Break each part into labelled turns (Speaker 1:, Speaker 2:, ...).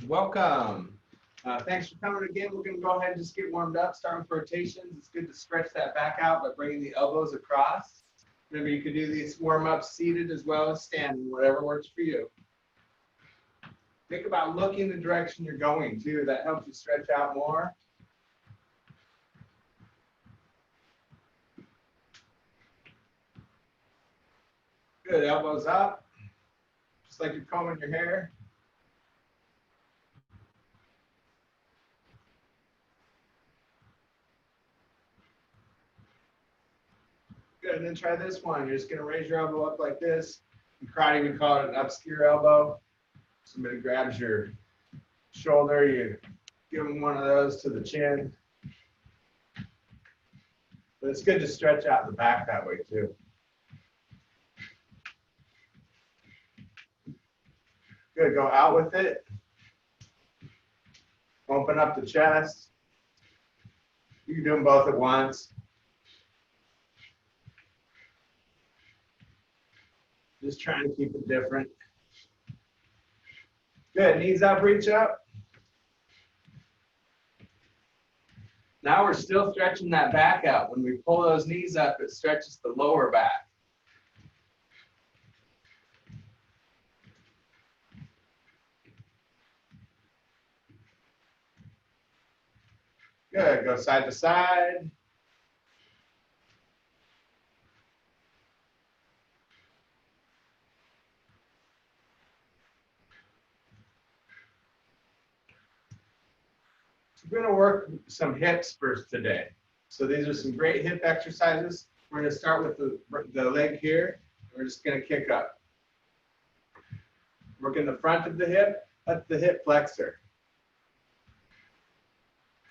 Speaker 1: Welcome. Thanks for coming again. We're going to go ahead and just get warmed up, start with rotations. It's good to stretch that back out by bringing the elbows across. Remember, you can do these warm-ups seated as well as standing, whatever works for you. Think about looking the direction you're going too. That helps you stretch out more. Good, elbows up, just like you're combing your hair. Good, and then try this one. You're just gonna raise your elbow up like this. In karate, we call it an obscure elbow. Somebody grabs your shoulder, you give them one of those to the chin. But it's good to stretch out the back that way too. Good, go out with it. Open up the chest. You can do them both at once. Just trying to keep it different. Good, knees up, reach up. Now we're still stretching that back out. When we pull those knees up, it stretches the lower back. Good, go side to side. We're going to work some hips first today. So these are some great hip exercises. We're going to start with the leg here. We're just going to kick up. Work in the front of the hip, at the hip flexor.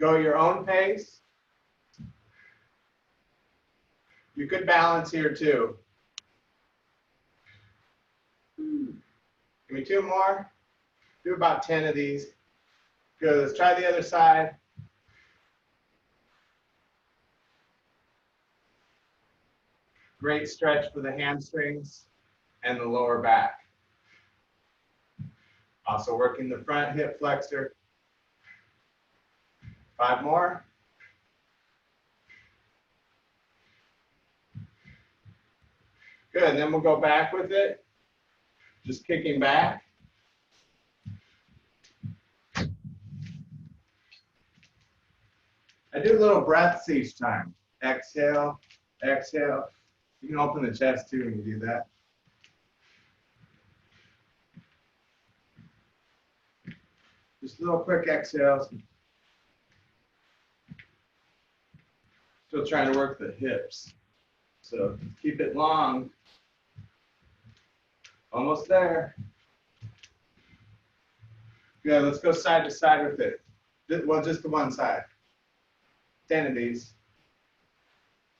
Speaker 1: Go your own pace. You could balance here too. Give me 2 more. Do about 10 of these. Good, let's try the other side. Great stretch for the hamstrings and the lower back. Also working the front hip flexor. 5 more. Good, and then we'll go back with it. Just kicking back. I do little breaths each time. Exhale, exhale. You can open the chest too when you do that. Just little quick exhales. Still trying to work the hips. So keep it long. Almost there. Good, let's go side to side with it. Well, just the one side. 10 of these.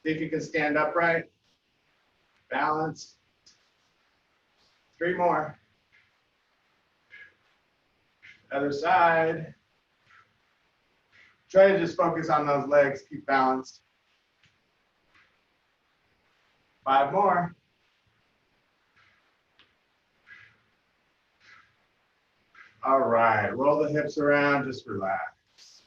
Speaker 1: See if you can stand upright. Balance. 3 more. Other side. Try to just focus on those legs. Keep balanced. 5 more. All right, roll the hips around, just relax.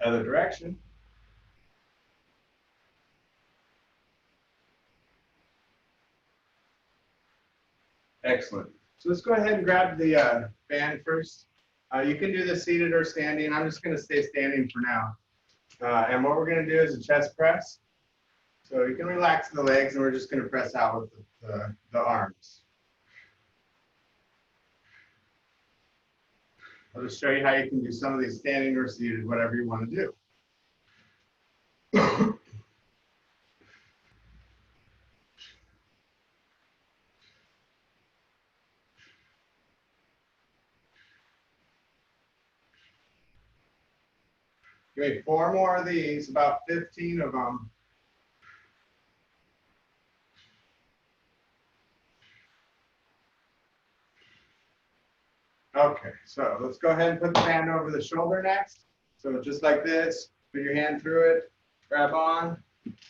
Speaker 1: Other direction. Excellent. So let's go ahead and grab the band first. You can do this seated or standing. I'm just going to stay standing for now. And what we're going to do is a chest press. So you can relax the legs, and we're just going to press out with the arms. I'll just show you how you can do some of these standing or seated, whatever you want to do. Give me 4 more of these, about 15 of them. Okay, so let's go ahead and put the band over the shoulder next. So just like this, put your hand through it, grab on,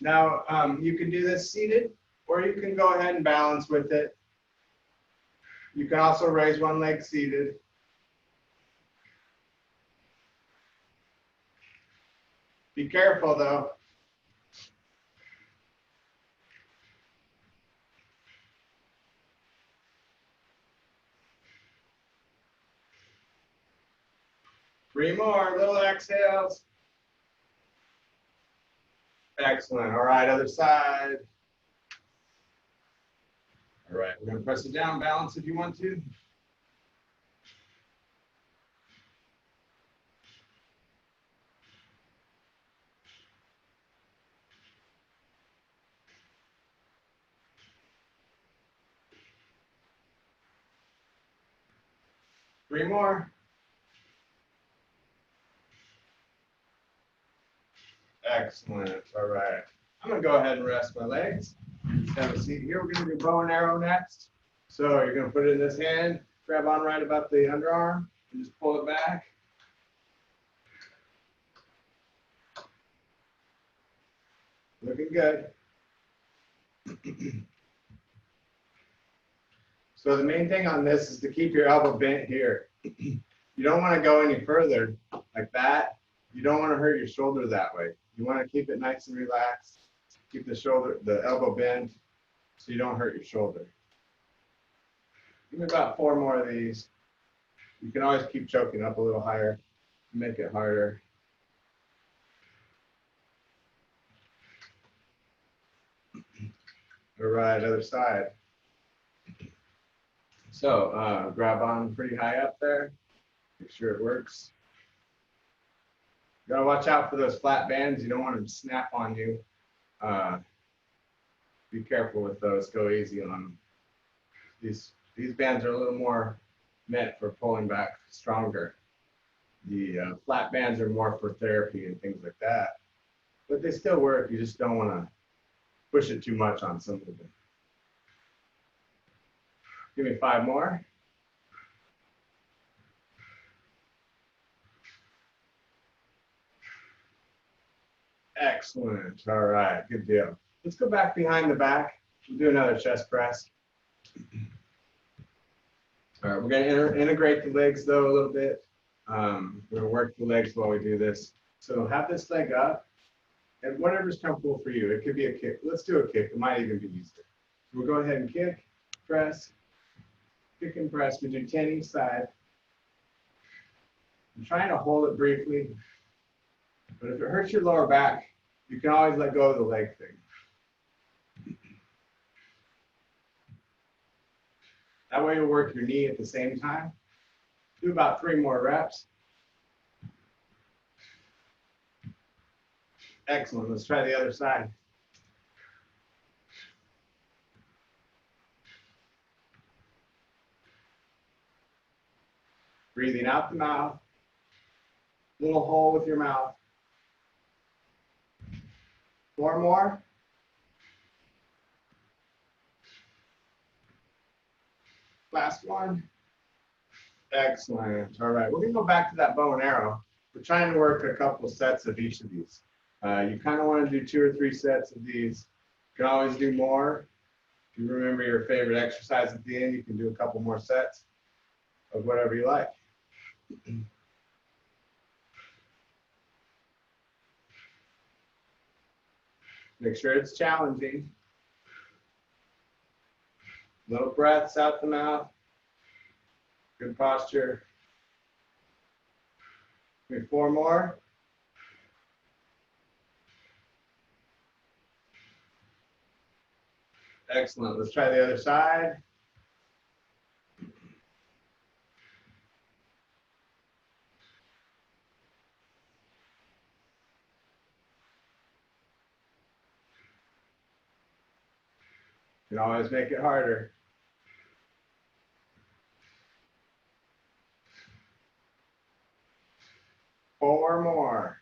Speaker 1: Now, you can do this seated, or you can go ahead and balance with it. You can also raise one leg seated. Be careful though. Three more little exhales. Excellent. All right, other side. All right, we're going to press it down, balance if you want to. Three more. Excellent. All right. I'm going to go ahead and rest my legs. Just have a seat here. We're going to do bow and arrow next. So you're going to put it in this hand, grab on right about the underarm, and just pull it back. Looking good. So the main thing on this is to keep your elbow bent here. You don't want to go any further like that. You don't want to hurt your shoulder that way. You want to keep it nice and relaxed. Keep the elbow bent so you don't hurt your shoulder. Give me about 4 more of these. You can always keep choking up a little higher, make it harder. All right, other side. So grab on pretty high up there. Make sure it works. You gotta watch out for those flat bands. You don't want them to snap on you. Be careful with those. Go easy on them. These bands are a little more meant for pulling back stronger. The flat bands are more for therapy and things like that. But they still work. You just don't want to push it too much on some of them. Give me 5 more. Excellent. All right, good deal. Let's go back behind the back. We'll do another chest press. All right, we're going to integrate the legs though a little bit. We're going to work the legs while we do this. So have this leg up, and whatever's comfortable for you. It could be a kick. Let's do a kick. It might even be easier. We'll go ahead and kick, press, kick and press. We do 10 each side. I'm trying to hold it briefly, but if it hurts your lower back, you can always let go of the leg thing. That way you'll work your knee at the same time. Do about 3 more reps. Excellent. Let's try the other side. Breathing out the mouth. Little hole with your mouth. 4 more. Last one. Excellent. All right, we're gonna go back to that bow and arrow. We're trying to work a couple sets of each of these. You kind of want to do 2 or 3 sets of these. You can always do more. If you remember your favorite exercise at the end, you can do a couple more sets of whatever you like. Make sure it's challenging. Little breaths out the mouth. Good posture. Maybe 4 more. Excellent. Let's try the other side. You can always make it harder. Four more.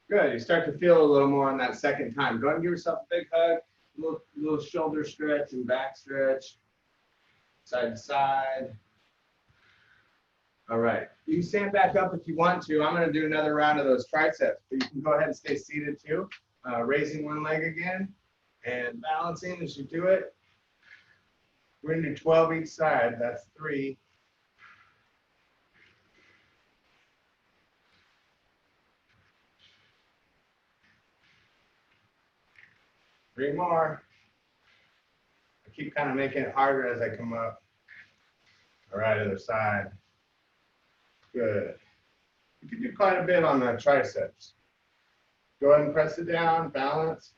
Speaker 1: Good. You start to feel a little more on that second time. Go ahead and give yourself a big hug, little shoulder stretch and back stretch, side to side. All right. You can stand back up if you want to. I'm going to do another round of those triceps, but you can go ahead and stay seated too. Raising one leg again and balancing as you do it. We're going to do 12 each side. That's 3. Three more. I keep kind of making it harder as I come up. All right, other side. Good. You can do quite a bit on the triceps. Go ahead and press it down, balance.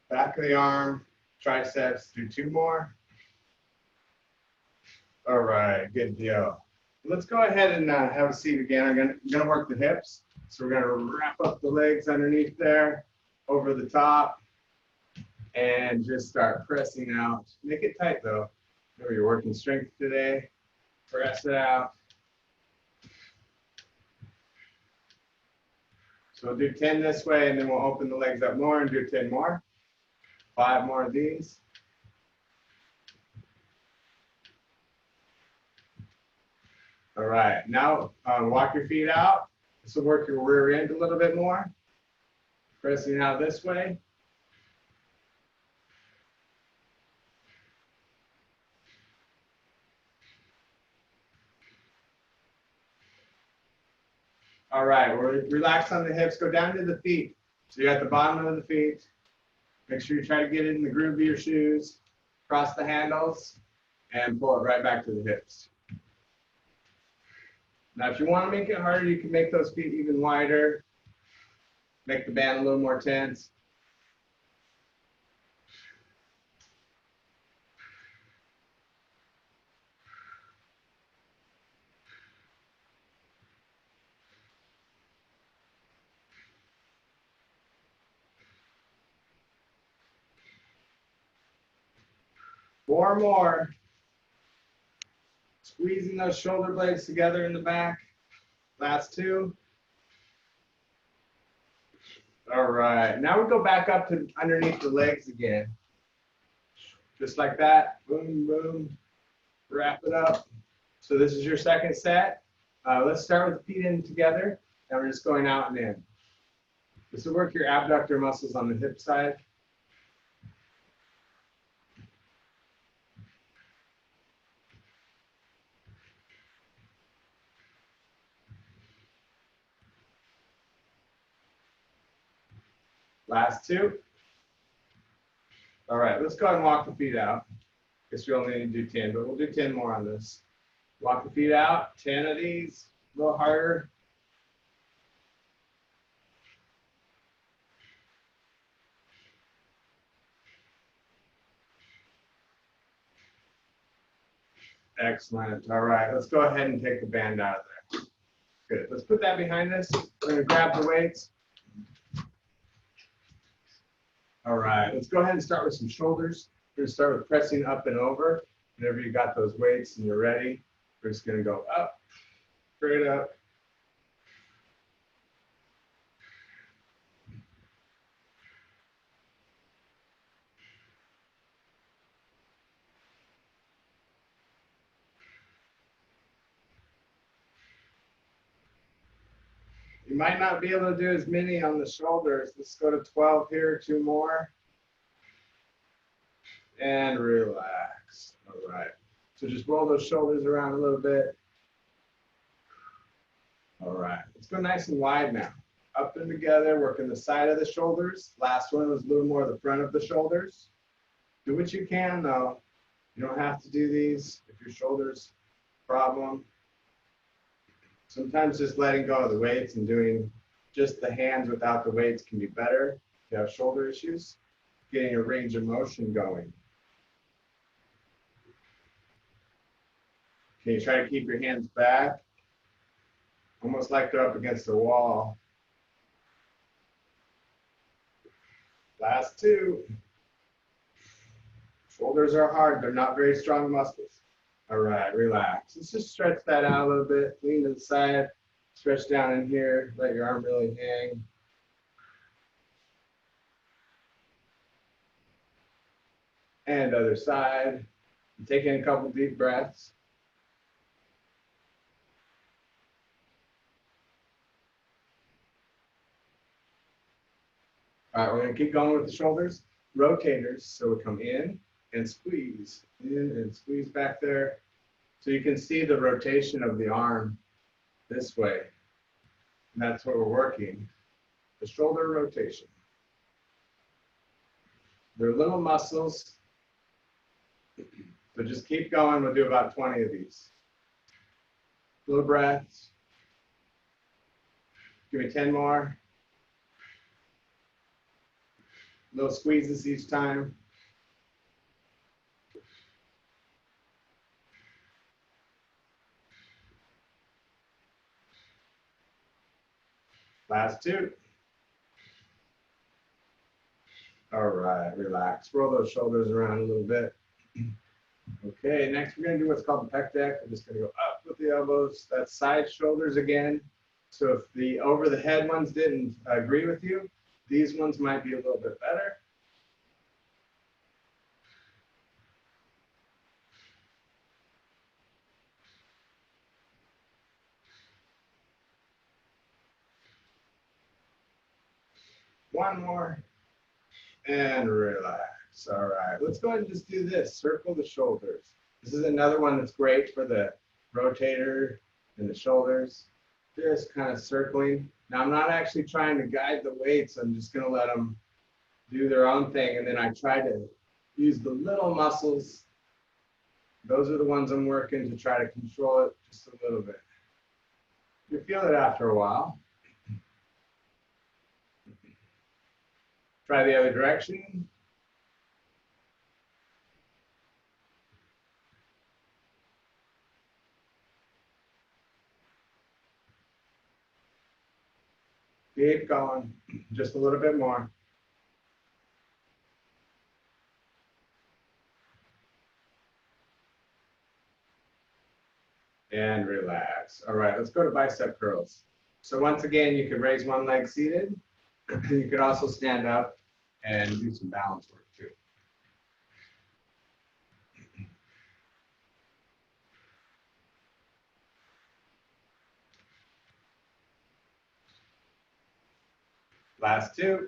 Speaker 1: Back of the arm, triceps, do 2 more. All right, good deal. Let's go ahead and have a seat again. I'm gonna work the hips. So we're gonna wrap up the legs underneath there, over the top, and just start pressing out. Make it tight though. Remember, you're working strength today. Press it out. So we'll do 10 this way, and then we'll open the legs up more and do 10 more. 5 more of these. All right, now walk your feet out. This will work your rear end a little bit more. Pressing out this way. All right, we're relaxed on the hips. Go down to the feet. So you're at the bottom of the feet. Make sure you try to get it in the groove of your shoes. Cross the handles and pull it right back to the hips. Now, if you want to make it harder, you can make those feet even wider. Make the band a little more tense. Four more. Squeezing those shoulder blades together in the back. Last 2. All right, now we go back up to underneath the legs again. Just like that, boom, boom, wrap it up. So this is your second set. Let's start with the feet in together, and we're just going out and in. This will work your abductor muscles on the hip side. Last 2. All right, let's go ahead and walk the feet out. Guess we only need to do 10, but we'll do 10 more on this. Walk the feet out, 10 of these, a little harder. Excellent. All right, let's go ahead and take the band out of there. Good. Let's put that behind us. We're going to grab the weights. All right, let's go ahead and start with some shoulders. We're going to start with pressing up and over. Whenever you got those weights and you're ready, we're just going to go up, straight up. You might not be able to do as many on the shoulders. Let's go to 12 here, 2 more. And relax. All right. So just roll those shoulders around a little bit. All right. Let's go nice and wide now. Up and together, working the side of the shoulders. Last one was a little more the front of the shoulders. Do what you can though. You don't have to do these if your shoulder's problem. Sometimes just letting go of the weights and doing just the hands without the weights can be better if you have shoulder issues. Getting a range of motion going. Can you try to keep your hands back? Almost like they're up against the wall. Last 2. Shoulders are hard. They're not very strong muscles. All right, relax. Let's just stretch that out a little bit. Lean to the side, stretch down in here, let your arm really hang. And other side. Take in a couple deep breaths. All right, we're going to keep going with the shoulders. Rotators, so we come in and squeeze back there. So you can see the rotation of the arm this way. And that's what we're working, the shoulder rotation. They're little muscles, so just keep going. We'll do about 20 of these. Little breaths. Give me 10 more. Little squeezes each time. Last 2. All right, relax. Roll those shoulders around a little bit. Okay, next we're going to do what's called the pec deck. We're just going to go up with the elbows. That's side shoulders again. So if the over the head ones didn't agree with you, these ones might be a little bit better. One more. And relax. All right, let's go ahead and just do this. Circle the shoulders. This is another one that's great for the rotator and the shoulders. Just kind of circling. Now I'm not actually trying to guide the weights. I'm just going to let them do their own thing. And then I try to use the little muscles. Those are the ones I'm working to try to control it just a little bit. You feel it after a while. Try the other direction. Keep going, just a little bit more. And relax. All right, let's go to bicep curls. So once again, you can raise one leg seated. You could also stand up and do some balance work too. Last 2.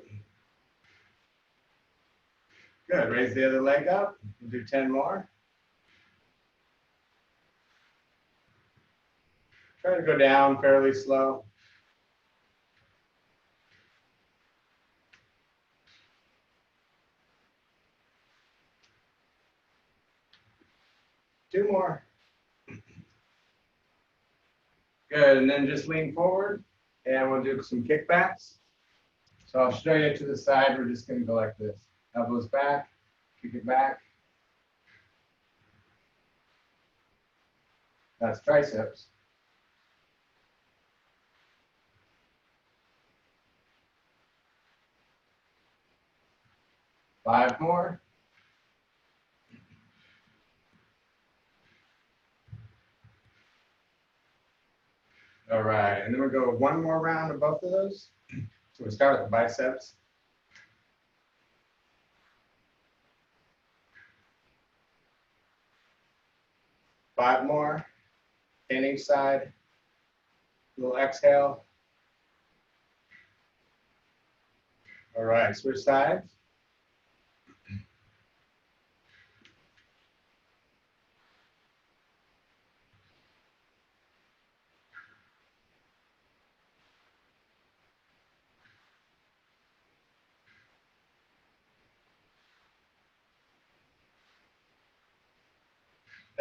Speaker 1: Good, raise the other leg up. We'll do 10 more. Try to go down fairly slow. Two more. Good, and then just lean forward and we'll do some kickbacks. So I'll show you to the side. We're just going to go like this. Elbows back, kick it back. That's triceps. Five more. All right, and then we'll go one more round of both of those. So we start with the biceps. Five more, 10 each side. A little exhale. All right, switch sides.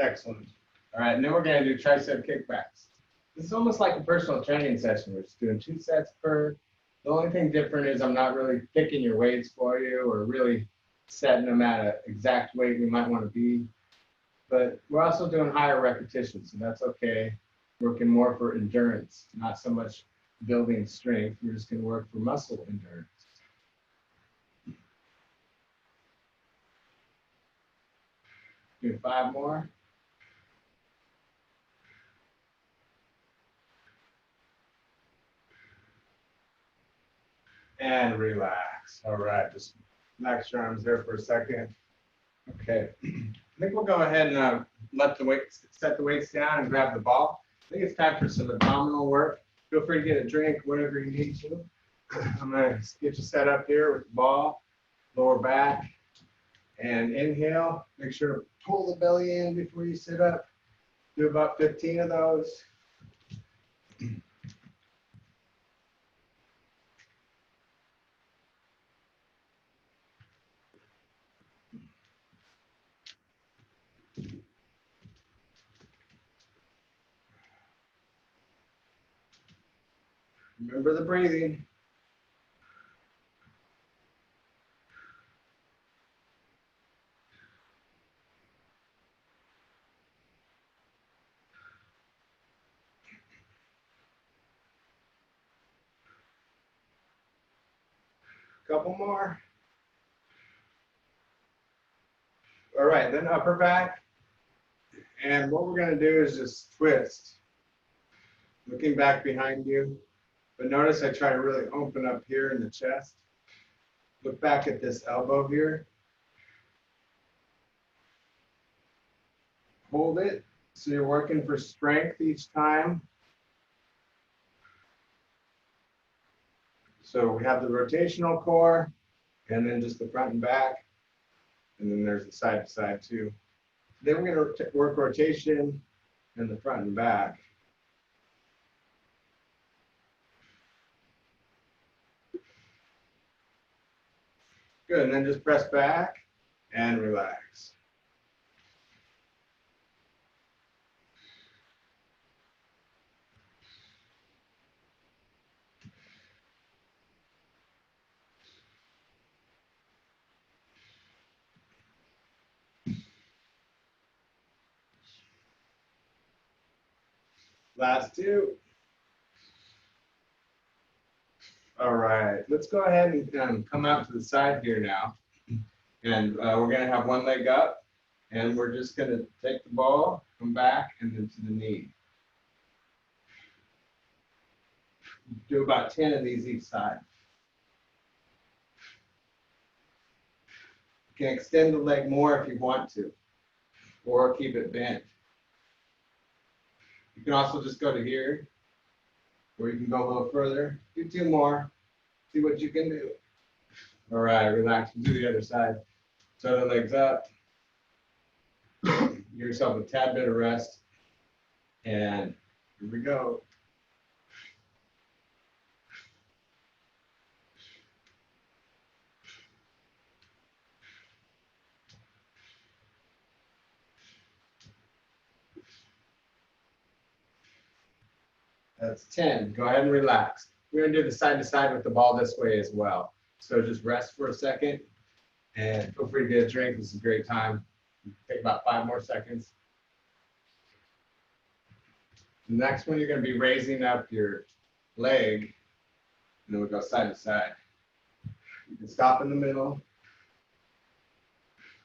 Speaker 1: Excellent. All right, and then we're going to do tricep kickbacks. This is almost like a personal training session. We're just doing 2 sets per. The only thing different is I'm not really picking your weights for you or really setting them at an exact weight you might want to be. But we're also doing higher repetitions, and that's okay. Working more for endurance, not so much building strength. We're just going to work for muscle endurance. Do 5 more. and relax. All right, just relax your arms there for a second. Okay, I think we'll go ahead and set the weights down and grab the ball. I think it's time for some abdominal work. Feel free to get a drink, whatever you need to. I'm gonna get you set up here with the ball, lower back, and inhale. Make sure to pull the belly in before you sit up. Do about 15 of those. Remember the breathing. Couple more. All right, then upper back. And what we're going to do is just twist. Looking back behind you. But notice I try to really open up here in the chest. Look back at this elbow here. Hold it. So you're working for strength each time. So we have the rotational core, and then just the front and back. And then there's the side to side too. Then we're going to work rotation in the front and back. Good, and then just press back and relax. Last two. All right, let's go ahead and come out to the side here now. And we're going to have one leg up, and we're just going to take the ball, come back, and then to the knee. Do about 10 of these each side. You can extend the leg more if you want to, or keep it bent. You can also just go to here, or you can go a little further. Do two more, see what you can do. All right, relax, do the other side. So the legs up, give yourself a tad bit of rest, and here we go. That's 10. Go ahead and relax. We're going to do the side to side with the ball this way as well. So just rest for a second and feel free to get a drink. This is a great time. Take about 5 more seconds. The next one, you're going to be raising up your leg, and then we'll go side to side. You can stop in the middle,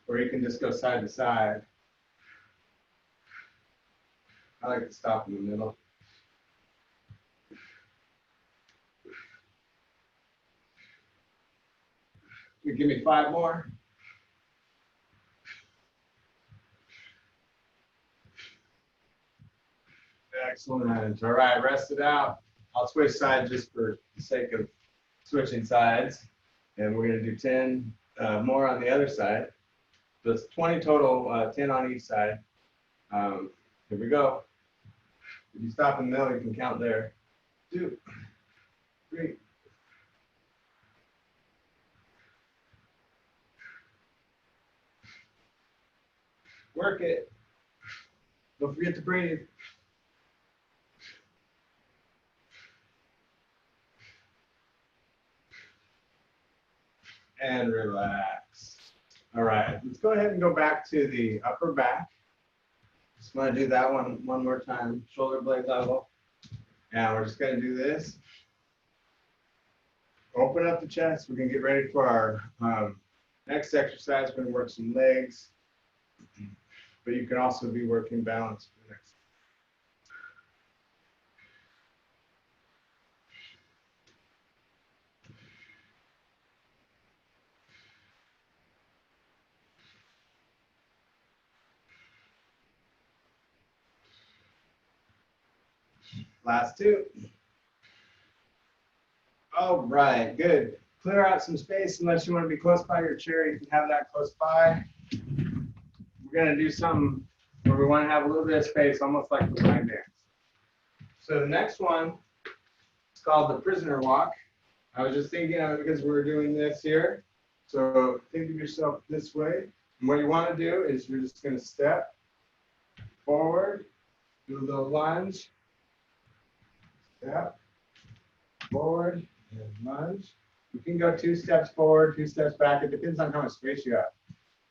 Speaker 1: or you can just go side to side. I like to stop in the middle. You give me 5 more. Excellent. All right, rest it out. I'll switch sides just for the sake of switching sides. And we're going to do 10 more on the other side. So it's 20 total, 10 on each side. Here we go. If you stop in the middle, you can count there. 2, 3. Work it. Don't forget to breathe. And relax. All right, let's go ahead and go back to the upper back. Just want to do that one more time, shoulder blade level. And we're just going to do this. Open up the chest. We're going to get ready for our next exercise. We're going to work some legs, but you can also be working balance for the next. Last two. All right, good. Clear out some space unless you want to be close by your chair. You can have that close by. We're going to do something where we want to have a little bit of space, almost like the line dance. So the next one is called the prisoner walk. I was just thinking of it because we're doing this here. So think of yourself this way. And what you want to do is you're just going to step forward, do a little lunge, step forward, and lunge. You can go 2 steps forward, 2 steps back. It depends on how much space you have.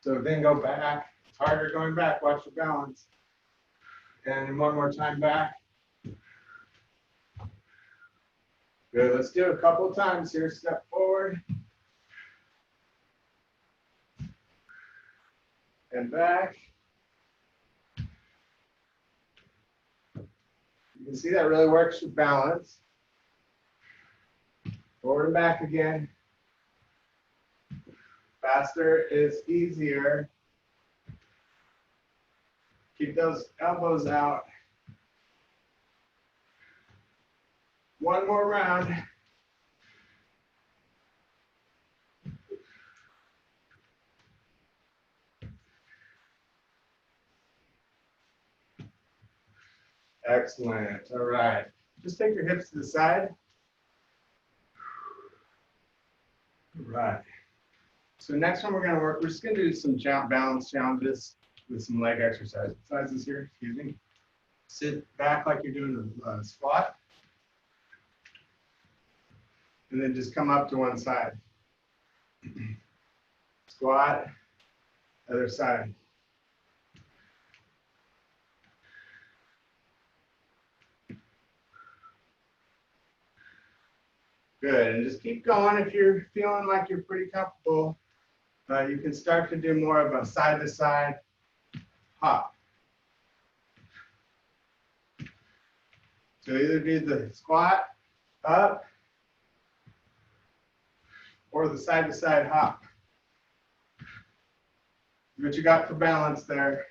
Speaker 1: So then go back. It's harder going back. Watch your balance. And one more time back. Good. Let's do it a couple of times here. Step forward. And back. You can see that really works with balance. Forward and back again. Faster is easier. Keep those elbows out. One more round. Excellent. All right. Just take your hips to the side. All right. So next one we're going to work, we're just going to do some balance challenges with some leg exercises here. Excuse me. Sit back like you're doing a squat. And then just come up to one side. Squat, other side. Good, and just keep going. If you're feeling like you're pretty comfortable, you can start to do more of a side-to-side hop. So either do the squat up or the side-to-side hop. What you got for balance there.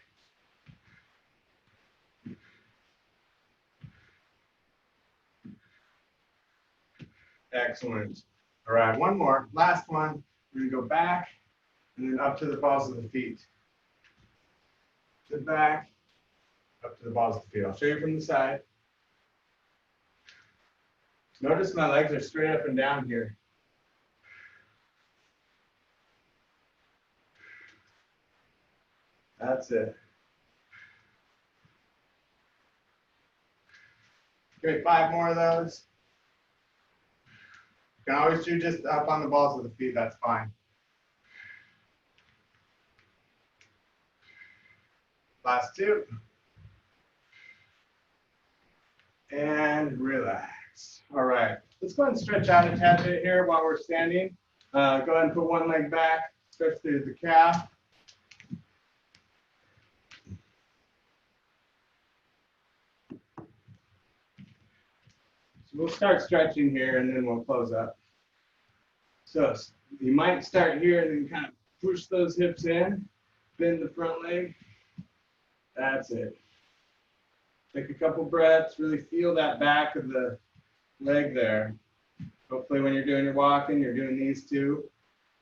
Speaker 1: Excellent. All right, one more. Last one. We're going to go back and then up to the balls of the feet. Sit back, up to the balls of the feet. I'll show you from the side. Notice my legs are straight up and down here. That's it. Great, 5 more of those. You can always do just up on the balls of the feet, that's fine. Last 2. And relax. All right, let's go ahead and stretch out a tad bit here while we're standing. Go ahead and put one leg back, stretch through the calf. So we'll start stretching here and then we'll close up. So you might start here and then kind of push those hips in, bend the front leg. That's it. Take a couple breaths, really feel that back of the leg there. Hopefully when you're doing your walking, you're doing these two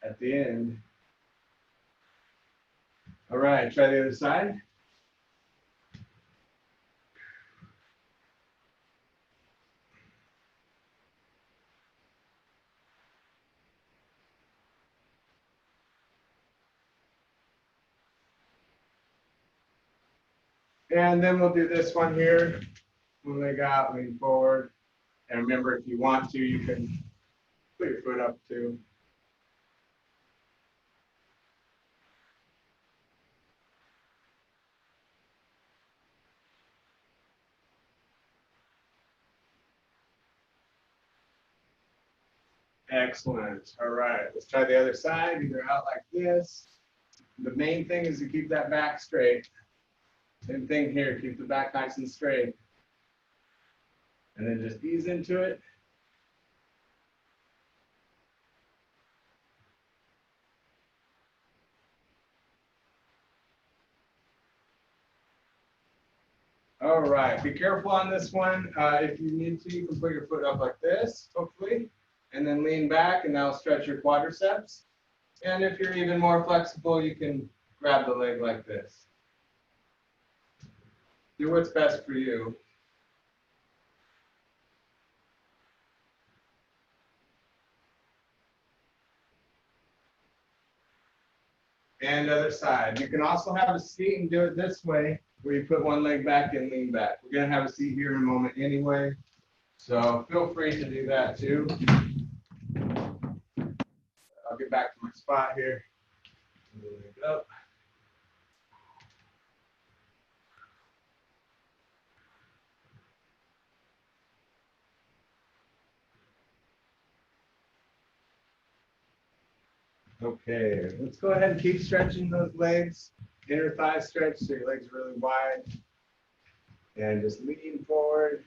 Speaker 1: at the end. All right, try the other side. And then we'll do this one here. One leg out, lean forward. And remember, if you want to, you can put your foot up too. Excellent. All right, let's try the other side, either out like this. The main thing is to keep that back straight. Same thing here, keep the back nice and straight. And then just ease into it. All right, be careful on this one. If you need to, you can put your foot up like this, hopefully, and then lean back, and that'll stretch your quadriceps. And if you're even more flexible, you can grab the leg like this. Do what's best for you. And other side. You can also have a seat and do it this way, where you put one leg back and lean back. We're going to have a seat here in a moment anyway, so feel free to do that too. I'll get back to my spot here. Leg up. Okay, let's go ahead and keep stretching those legs. Inner thigh stretch so your legs are really wide. And just lean forward.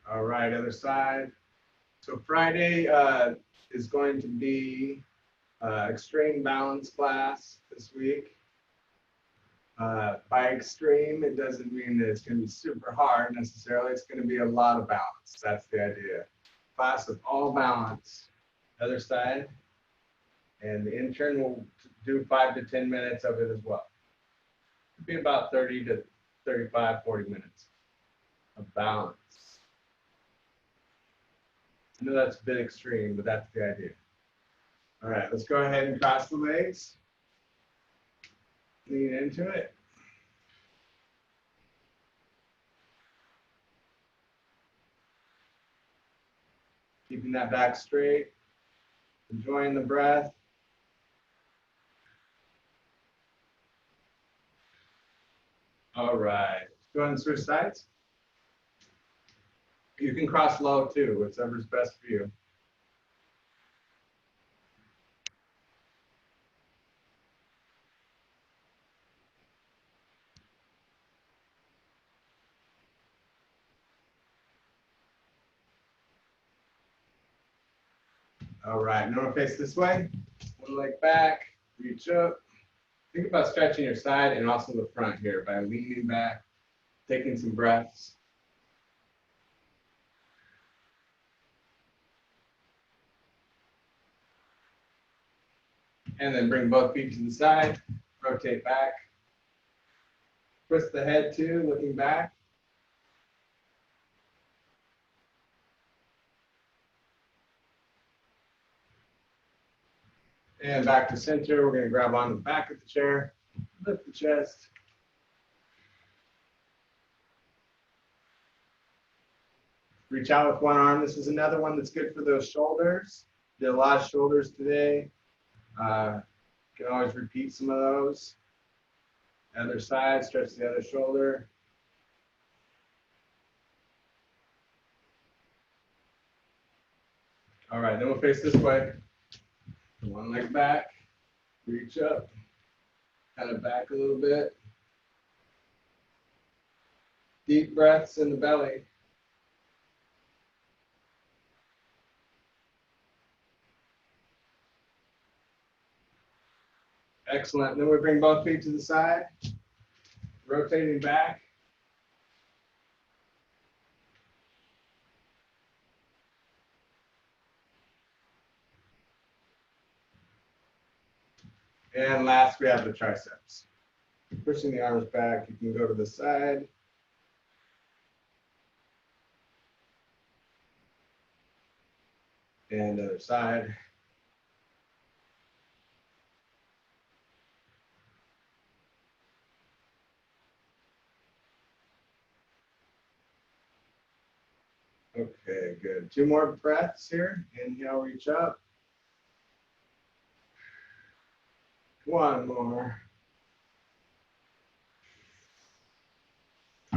Speaker 1: All right, other side. So Friday is going to be extreme balance class this week. By extreme, it doesn't mean that it's going to be super hard necessarily. It's going to be a lot of balance. That's the idea. Class of all balance. Other side. And the intern will do 5 to 10 minutes of it as well. It'll be about 30 to 35, 40 minutes of balance. I know that's a bit extreme, but that's the idea. All right, let's go ahead and cross the legs. Lean into it. Keeping that back straight. Enjoying the breath. All right, go ahead and switch sides. You can cross low too, whichever's best for you. All right, now face this way. One leg back, reach up. Think about stretching your side and also the front here by leaning back, taking some breaths. And then bring both feet to the side, rotate back. Twist the head too, looking back. And back to center. We're going to grab onto the back of the chair, lift the chest. Reach out with one arm. This is another one that's good for those shoulders. Did a lot of shoulders today. You can always repeat some of those. Other side, stretch the other shoulder. All right, then we'll face this way. One leg back, reach up, kind of back a little bit. Deep breaths in the belly. Excellent. Then we bring both feet to the side, rotating back. And last, we have the triceps. Pushing the arms back, you can go to the side. And other side. Okay, good. 2 more breaths here. Inhale, reach up. 1 more.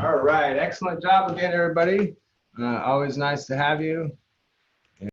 Speaker 1: All right, excellent job again, everybody. Always nice to have you.